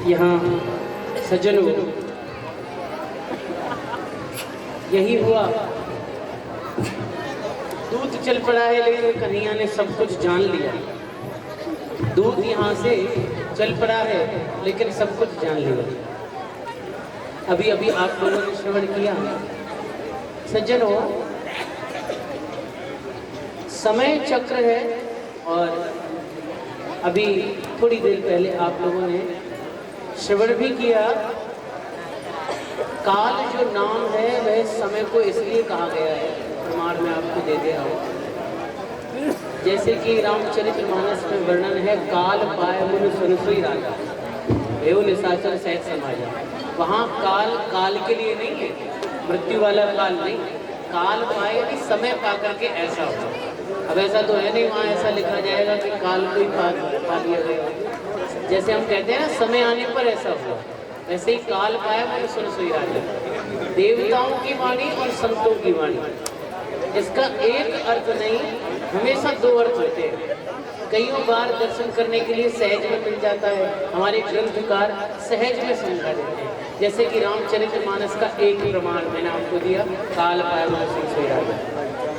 यहाँ सज्जनों, यही हुआ। दूत चल पड़ा है लेकिन कन्हैया ने सब कुछ जान लिया। दूत यहाँ से चल पड़ा है लेकिन सब कुछ जान लिया। अभी अभी आप लोगों ने श्रवण किया। सज्जनों, समय चक्र है और अभी थोड़ी देर पहले आप लोगों ने श्रवण भी किया। काल जो नाम है वह समय को इसलिए कहा गया है, प्रमाण में आपको दे दे रहा हूँ। जैसे कि रामचरितमानस में वर्णन है, काल पाय मुन सुनसुई राजा एवं निशाचर सहित समाजा। वहाँ काल काल के लिए नहीं है, मृत्यु वाला काल नहीं। काल पाए यानी समय पा करके ऐसा हो। अब ऐसा तो है नहीं वहाँ ऐसा लिखा जाएगा कि काल को ही पा लिया गया। जैसे हम कहते हैं ना, समय आने पर ऐसा हुआ, वैसे ही काल पाया मुन सुनसुई राजा। देवताओं की वाणी और संतों की वाणी, इसका एक अर्थ नहीं, हमेशा दो अर्थ होते हैं। कईयों बार दर्शन करने के लिए सहज में मिल जाता है, हमारे ग्रंथकार सहज में समझा देते हैं। जैसे कि रामचरितमानस का एक प्रमाण मैंने आपको दिया, काल पाया मुन सुनसुई राजा।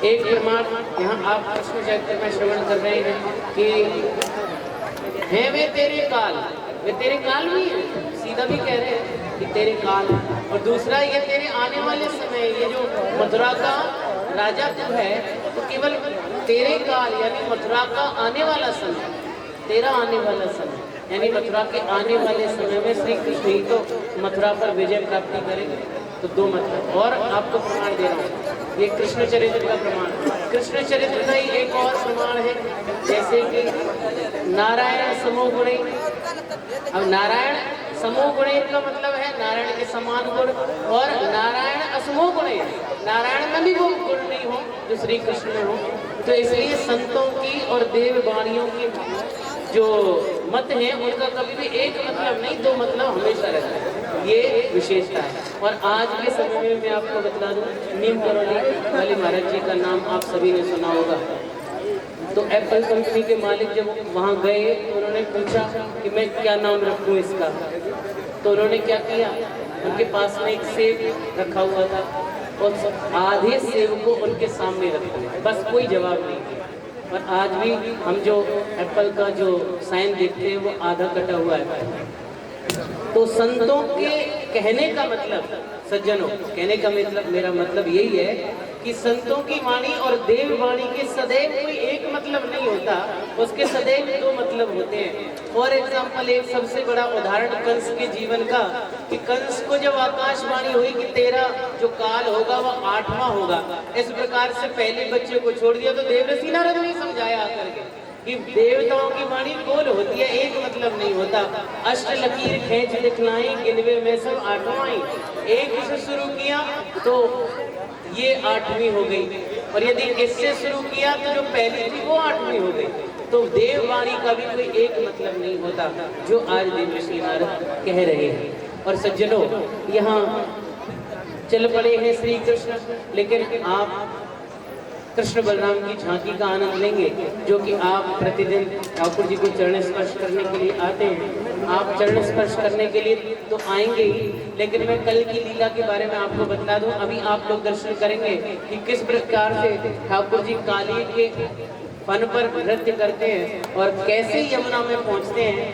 एक प्रमाण यहाँ आप कृष्ण चरित्र में श्रवण कर रहे हैं कि है वे तेरे काल, वे तेरे काल भी है, सीधा भी कह रहे हैं कि तेरे काल। और दूसरा ये तेरे आने वाले समय, ये जो मथुरा का राजा तू है तो केवल तेरे काल यानी मथुरा का आने वाला समय, तेरा आने वाला समय यानी मथुरा के आने वाले समय में श्री कृष्ण ही तो मथुरा पर विजय प्राप्ति करेंगे। तो दो मतलब। और आपको प्रमाण दे रहा हूँ, ये कृष्ण चरित्र का प्रमाण। कृष्ण चरित्र का ही एक और प्रमाण है, जैसे कि नारायण समूह गुणे। अब नारायण समूह गुणे का मतलब है नारायण के समान गुण, और नारायण असमूह गुणे, नारायण में भी वो गुण नहीं हो जो श्री कृष्ण में हो। तो इसलिए संतों की और देव वाणियों की जो मत है उनका कभी भी एक मतलब नहीं, दो मतलब हमेशा रहता है। ये विशेषता है। और आज के समय में मैं आपको बता दूं, नीम करौली वाले महाराज जी का नाम आप सभी ने सुना होगा। तो एप्पल कंपनी के मालिक जब वहाँ गए तो उन्होंने पूछा कि मैं क्या नाम रखूँ इसका। तो उन्होंने क्या किया, उनके पास में एक सेब रखा हुआ था और आधे सेब को उनके सामने रख दिया, बस कोई जवाब नहीं दिया। और आज भी हम जो एप्पल का जो साइन देखते हैं वो आधा कटा हुआ है। तो संतों के कहने का मतलब, सज्जनों कहने का मतलब, मेरा मतलब यही है कि संतों की वाणी और देव वाणी के सदैव कोई एक मतलब नहीं होता, उसके सदैव दो मतलब होते हैं। फॉर एग्जाम्पल, एक सबसे बड़ा उदाहरण कंस के जीवन का, कि कंस को जब आकाशवाणी हुई कि तेरा जो काल होगा वह 8वां होगा, इस प्रकार से पहले बच्चे को छोड़ दिया। तो देवऋषि नारद ने समझाया आकर के कि देवताओं की वाणी गोल होती है, एक मतलब नहीं होता। अष्ट लकीर खींच दिखलाई गिनवे में सब 8वां ही। एक से शुरू किया तो ये 8वीं हो गई, और यदि इससे शुरू किया तो जो पहली थी वो 8वीं हो गई। तो देववाणी का भी कोई एक मतलब नहीं होता, जो आज देवऋषि नारद कह रहे हैं। और सज्जनों, यहाँ चल पड़े हैं श्री कृष्ण, लेकिन आप कृष्ण बलराम की झांकी का आनंद लेंगे, जो कि आप प्रतिदिन ठाकुर जी को चरण स्पर्श करने के लिए आते हैं। आप चरण स्पर्श करने के लिए तो आएंगे ही, लेकिन मैं कल की लीला के बारे में आपको बता दूं। अभी आप लोग दर्शन करेंगे कि किस प्रकार से ठाकुर जी काली के फन पर नृत्य करते हैं और कैसे यमुना में पहुंचते हैं।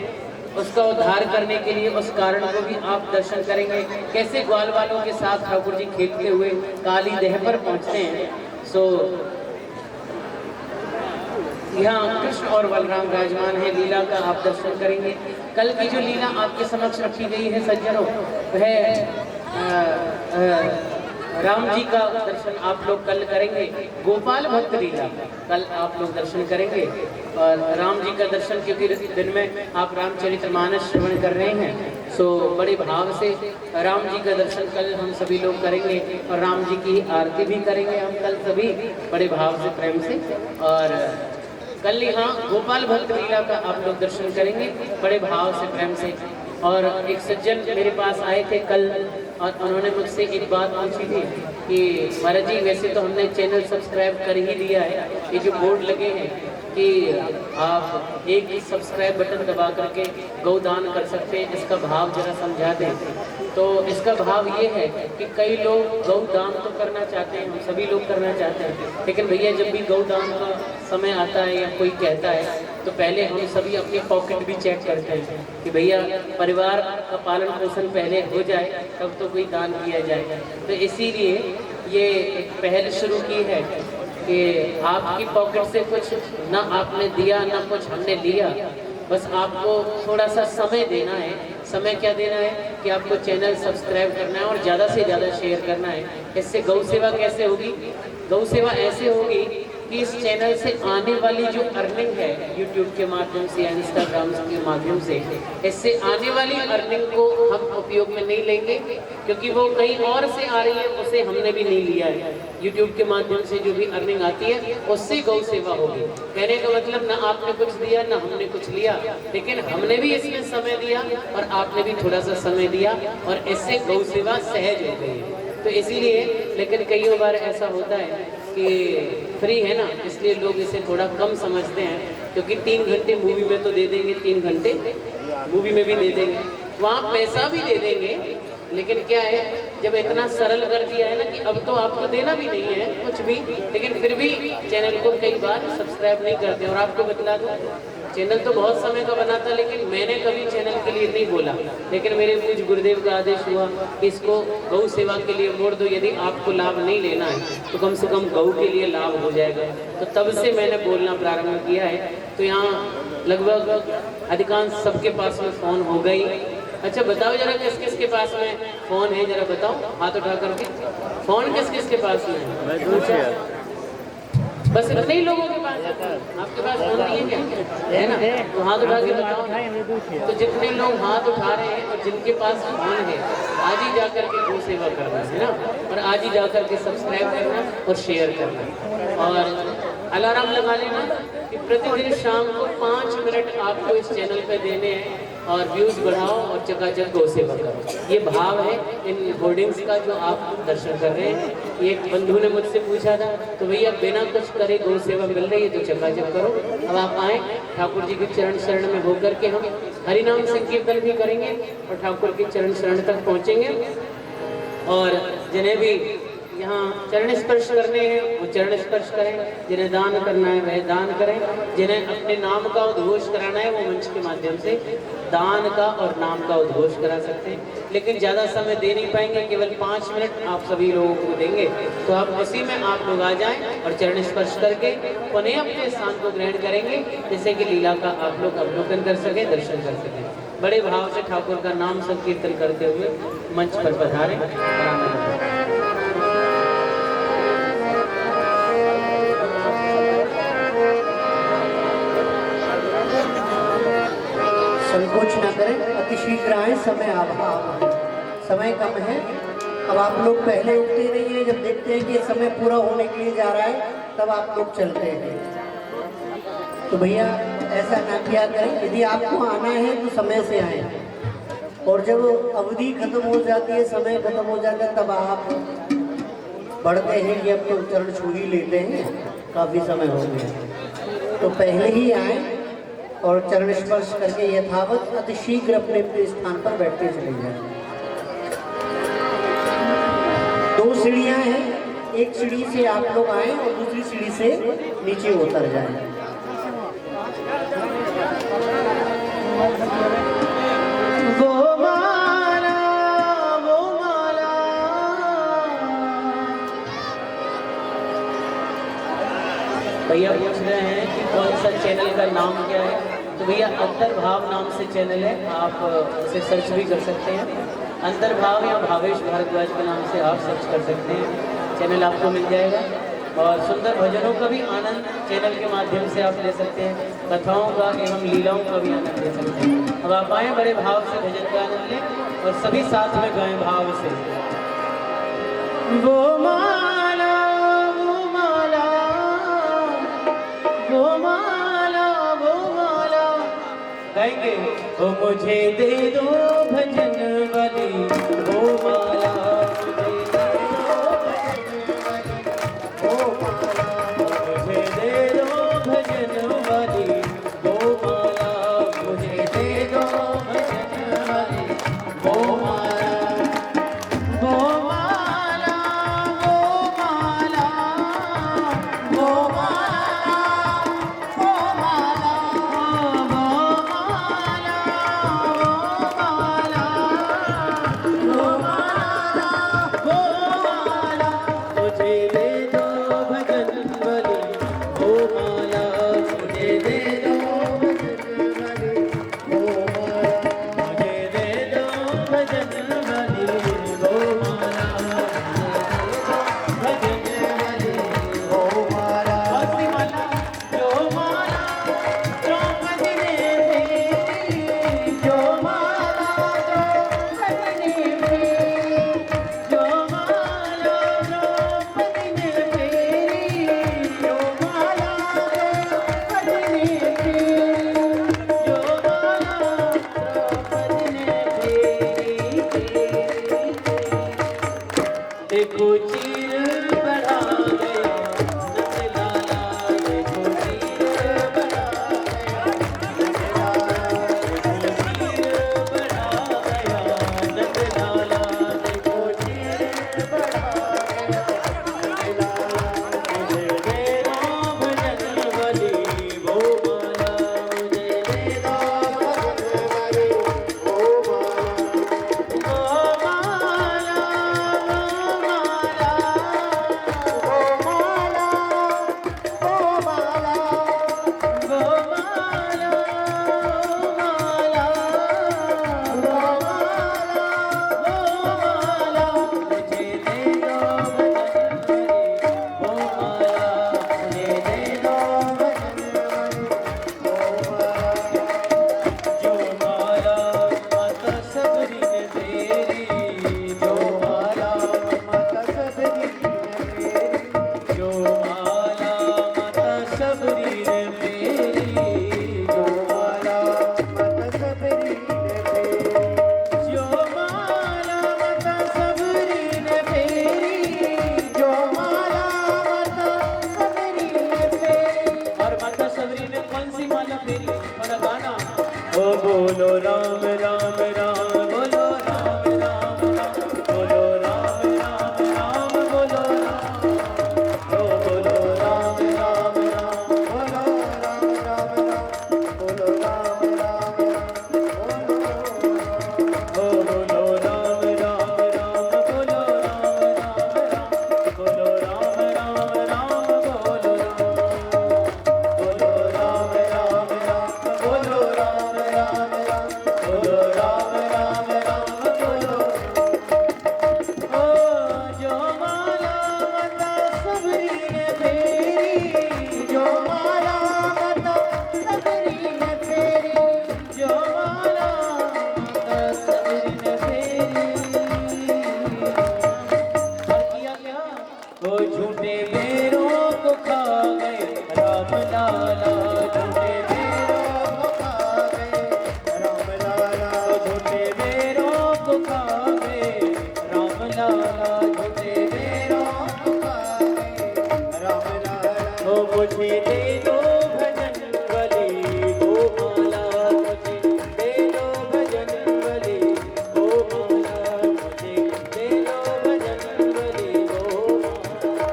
उसका उद्धार करने के लिए उस कारण को भी आप दर्शन करेंगे, कैसे ग्वाल वालों के साथ ठाकुर जी खेलते हुए काली देह पर पहुंचते हैं। सो यहाँ कृष्ण और बलराम विराजमान है, लीला का आप दर्शन करेंगे। कल की जो लीला आपके समक्ष रखी गई है सज्जनों, वह राम जी का दर्शन आप लोग कल करेंगे। गोपाल भक्त लीला कल आप लोग दर्शन करेंगे, और राम जी का दर्शन क्योंकि दिन में आप रामचरितमानस श्रवण कर रहे हैं, सो बड़े भाव से राम जी का दर्शन कल हम सभी लोग करेंगे, और राम जी की आरती भी करेंगे हम कल सभी बड़े भाव से, प्रेम से। और कल यहाँ गोपाल भक्त लीला का आप लोग दर्शन करेंगे बड़े भाव से, प्रेम से। और एक सज्जन मेरे पास आए थे कल, और उन्होंने मुझसे एक बात पूछी थी कि महाराज जी वैसे तो हमने चैनल सब्सक्राइब कर ही दिया है, ये जो बोर्ड लगे हैं कि आप एक ही सब्सक्राइब बटन दबा करके गौदान कर सकते हैं, इसका भाव जरा समझा दें। तो इसका भाव ये है कि कई लोग गौदान तो करना चाहते हैं, हम सभी लोग करना चाहते हैं, लेकिन भैया जब भी गौदान का समय आता है या कोई कहता है तो पहले हम सभी अपनी पॉकेट भी चेक करते हैं कि भैया परिवार का पालन पोषण पहले हो जाए तब तो कोई दान किया जाए। तो इसीलिए ये एक पहल शुरू की है कि आपकी पॉकेट से कुछ ना आपने दिया ना कुछ हमने लिया, बस आपको थोड़ा सा समय देना है। समय क्या देना है कि आपको चैनल सब्सक्राइब करना है और ज़्यादा से ज़्यादा शेयर करना है। इससे गौ सेवा कैसे होगी? गौ सेवा ऐसे होगी कि इस चैनल से आने वाली जो अर्निंग है यूट्यूब के माध्यम से या इंस्टाग्राम के माध्यम से, इससे आने वाली अर्निंग को हम उपयोग में नहीं लेंगे, क्योंकि वो कहीं और से आ रही है, उसे हमने भी नहीं लिया है। यूट्यूब के माध्यम से जो भी अर्निंग आती है उससे गौ सेवा होगी। कहने का मतलब ना आपने कुछ दिया ना हमने कुछ लिया, लेकिन हमने भी इसमें समय दिया और आपने भी थोड़ा सा समय दिया और इससे गौ सेवा सहज हो गई। तो इसीलिए, लेकिन कई बार ऐसा होता है कि फ्री है ना, इसलिए लोग इसे थोड़ा कम समझते हैं, क्योंकि 3 घंटे मूवी में तो दे देंगे, 3 घंटे मूवी में भी दे देंगे, वहाँ पैसा भी दे देंगे, लेकिन क्या है जब इतना सरल कर दिया है ना कि अब तो आपको देना भी नहीं है कुछ भी, लेकिन फिर भी चैनल को कई बार सब्सक्राइब नहीं करते। और आपको बता दूं, चैनल तो बहुत समय का बना था, लेकिन मैंने कभी चैनल के लिए नहीं बोला, लेकिन मेरे पूज्य गुरुदेव का आदेश हुआ कि इसको गौ सेवा के लिए मोड़ दो, यदि आपको लाभ नहीं लेना है तो कम से कम गौ के लिए लाभ हो जाएगा। तो तब से मैंने बोलना प्रारंभ किया है। तो यहाँ लगभग अधिकांश सबके पास में फ़ोन हो गई। अच्छा बताओ जरा किस किस के पास में फ़ोन है, जरा बताओ हाथ उठा करके। फ़ोन किस किस के पास में है? बस इतने ही लोगों के पास है। आपके पास फोन नहीं है क्या? है ना? तो हाथ उठा के बताओ। तो जितने लोग हाथ उठा रहे हैं और जिनके पास फोन है, आज ही जाकर के गौ सेवा करना है ना, और आज ही जाकर के सब्सक्राइब करना और शेयर करना, और अलार्म लगा लेना कि प्रतिदिन शाम को 5 मिनट आपको इस चैनल पे देने हैं और व्यूज़ बढ़ाओ और चकाचक गौ सेवा करो। ये भाव है इन होर्डिंग्स का जो आप दर्शन कर रहे हैं। एक बंधु ने मुझसे पूछा था, तो भैया बिना कुछ करे गौ सेवा मिल रही है तो चकाचक करो। अब आप आए, ठाकुर जी के चरण शरण में होकर के हम हरिनाम संकीर्तन भी करेंगे और ठाकुर के चरण शरण तक पहुँचेंगे। और जिन्हें भी यहाँ चरण स्पर्श करने हैं वो चरण स्पर्श करें, जिन्हें दान करना है वह दान करें, जिन्हें अपने नाम का उद्घोष कराना है वो मंच के माध्यम से दान का और नाम का उद्घोष करा सकते हैं। लेकिन ज़्यादा समय दे नहीं पाएंगे, केवल 5 मिनट आप सभी लोगों को देंगे, तो आप उसी में आप लोग आ जाएं और चरण स्पर्श करके उन्हें अपने स्थान को ग्रहण करेंगे, जैसे कि लीला का आप लोग अवलोकन कर सकें, दर्शन कर सकें। बड़े भाव से ठाकुर का नाम संकीर्तन करते हुए मंच पर पधारें। संकोच न करें, अति शीघ्र आए, समय अभाव है, समय कम है। अब आप लोग पहले उठते नहीं है, जब देखते हैं कि समय पूरा होने के लिए जा रहा है तब आप लोग चलते हैं। तो भैया ऐसा ना किया करें, यदि आपको आना है तो समय से आए, और जब अवधि खत्म हो जाती है, समय खत्म हो जाता है, तब आप बढ़ते हैं कि अब तो चरण छू ही लेते हैं, काफ़ी समय हो गया। तो पहले ही आए और चरण स्पर्श करके यथावत अति शीघ्र अपने अपने स्थान पर बैठते चले जाएं। 2 सीढ़ियां हैं, एक सीढ़ी से आप लोग आए और दूसरी सीढ़ी से नीचे उतर जाएं। वो माला भैया पूछ रहे हैं कि कौन सा चैनल का नाम क्या है? तो भैया अंतर्भाव नाम से चैनल है, आप उसे सर्च भी कर सकते हैं। अंतर्भाव या भावेश भारद्वाज के नाम से आप सर्च कर सकते हैं, चैनल आपको मिल जाएगा। और सुंदर भजनों का भी आनंद चैनल के माध्यम से आप ले सकते हैं, कथाओं का एवं लीलाओं का भी आनंद ले सकते हैं। अब आप आएँ, बड़े भाव से भजन का आनंद लें और सभी साथ में गाएं भाव से। वो माला वो माला वो माला वो माला गाएंगे। वो मुझे दे दो भजन वाली, वो माला मुझे दे दो भजन वो माला, वो माला, वो माला, वो माला, मुझे दे दो भजन वाली वो माला, मुझे दे दो मुझे दे दो भजन वाली वो माला, भजन वाली वो माला, कौन सी माला? जो माला द्रौपदी ने फेरी, जो माला द्रौपदी ने फेरी, जो माला द्रौपदी ने फेरी, जो माला द्रौपदी ने फेरी, जो माला द्रौपदी ने फेरी। देखो चीर बढ़ा गया नंद लाला, देखो चीर बढ़ा गया नंद लाला, देखो चीर बढ़ा गया नंद लाला, देखो चीर बढ़ा गया नंद लाला। मुझे दे दो भजन वाली वो माला, मुझे दे दो भजन वाली वो माला, जो माला माता सबरी ने फेरी, जो माला माता सबरी ने फेरी, जो माला माता सबरी ने फेरी, जो माला माता सबरी ने फेरी, जो माला माता सबरी ने फेरी, जो माला माता सबरी ने फेरी। और माता सबरी ने कौन सी माला फेरी? और गाना ओ बोलो राम राम राम, बोलो राम राम राम, बोलो राम राम राम, बोलो राम, ओ बोलो राम राम राम, बोलो राम राम राम, बोलो राम राम राम, ओ बोलो राम राम राम, बोलो राम राम राम, बोलो राम राम राम, बोलो राम, बोलो राम राम राम, बोलो राम राम राम, बोलो राम राम राम, बोलो। ओ जो माला माता सबरी ने फेरी, जो माला माता सबरी ने फेरी, जो माला माता सबरी ने फेरी। और किया क्या? वो झूठे बेरों को खा गए राम लाला, झूठे बेरों को खा गए राम लाला, झूठे बेरों को खा गए राम लाला, झूठे बेरों को खा गए राम लाला। ओ मुझे दे दो भजन वाली वो माला, मुझे दे दो भजन वाली वो माला, मुझे दे दो भजन वाली वो माला।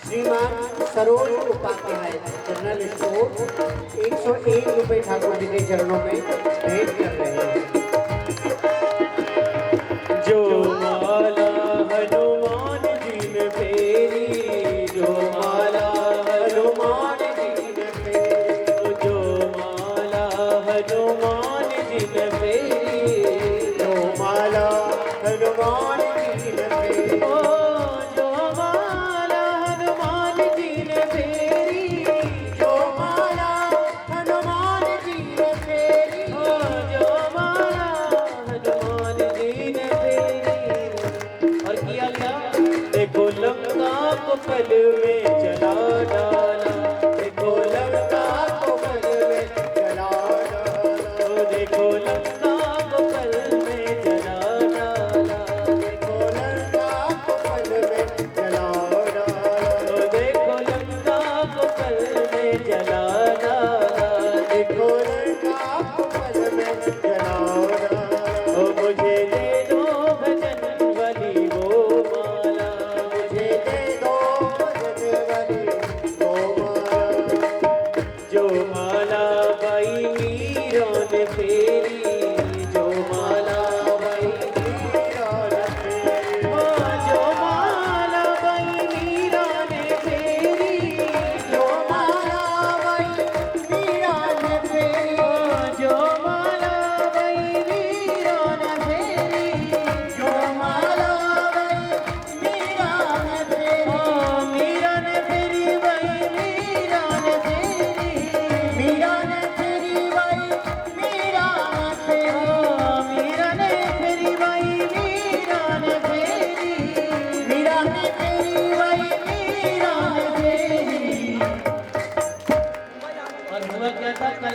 श्रीमान सरोज उपाध्याय जनरल स्टोर 101 रुपये ठाकुर जी के चरणों में भेंट कर रहे हैं। जो माला हनुमान जी ने फेरी, जो माला हनुमान जी ने फेरी, जो माला हनुमान जी ने फेरी, जो माला हनुमान जी ने फेरी, ओ जो माला हनुमान जी ने फेरी, जो माला हनुमान जी ने फेरी, ओ जो माला हनुमान जी ने फेरी। और किया क्या? देखो लंका को पल में जला डाला, देखो लंका को पल में जला डाला, ओ देखो लंका को पल में जला डाला, देखो लंका को पल में जला डाला, ओ देखो लंका को पल में जला डाला, देखो लंका को पल में जला डाला। ओ मुझे दे दो भजन वाली वो माला, मुझे दे दो भजन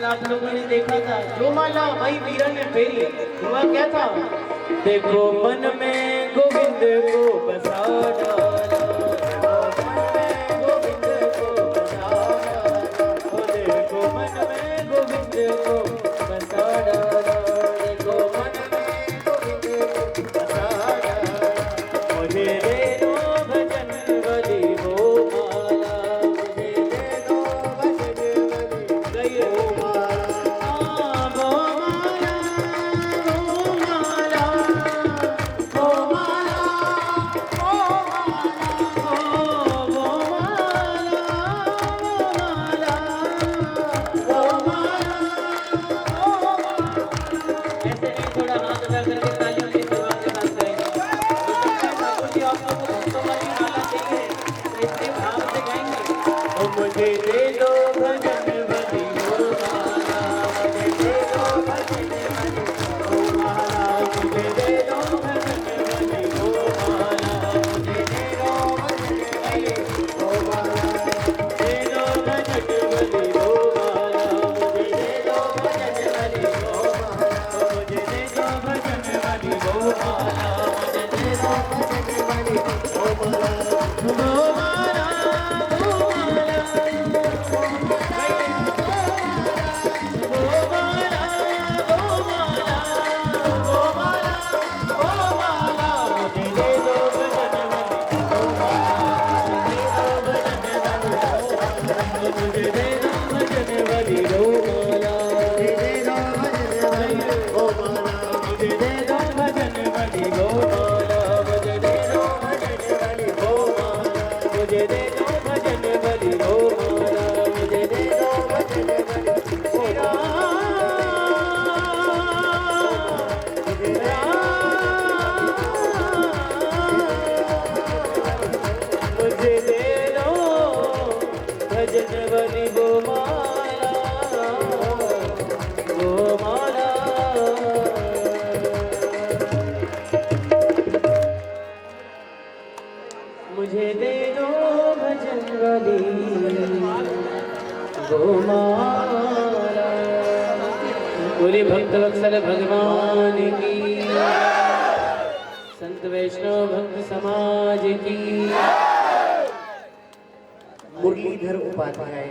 कल आप लोगों ने देखा था जो माला भाई वीरा ने फेरी हुआ क्या था। देखो मन में गोविंद को बसा डाला, गोविंद को बसा डाला, ओ देखो मन में गोविंद को बसा डाला, देखो मन में गोविंद को बसा डाला। मुझे दे दो भजन वाली वो माला, मुझे दे दो भजन वाली वो माला, वो माला, वो माला, वो माला, वो माला, वो माला, वो माला। ऐसे नहीं, थोड़ा हाथ उठा करके तालियों की शुरुआत के साथ गाएंगे। ठाकुर जी आप लोगों को भक्तों वाली माला चाहिए तो इसलिए भाव से गाएंगे। ओ मुझे दे दो भजन वाली वो माला, मुझे दे दो भजन वाली वो माला, मुझे दे दो भजन वाली वो माला, मुझे दे दो भजन वाली वो माला, दे दो भजन वाली वो माला, मुझे दे दो भजन वाली वो माला, मुझे दे दो भजन वाली वो माला, मुझे दे दो भजन वाली वो माला, वो माला, मुझे दे दो भजन वाली वो माला, मुझे दे दो भजन वाली वो माला, मुझे दे दो भजन वाली वो माला, वो माला। मुझे दे दो भजन वाली वो माला। बोले भक्त वत्सल भगवान की, संत वैष्णव भक्त समाज की। मुरलीधर उपाध्याय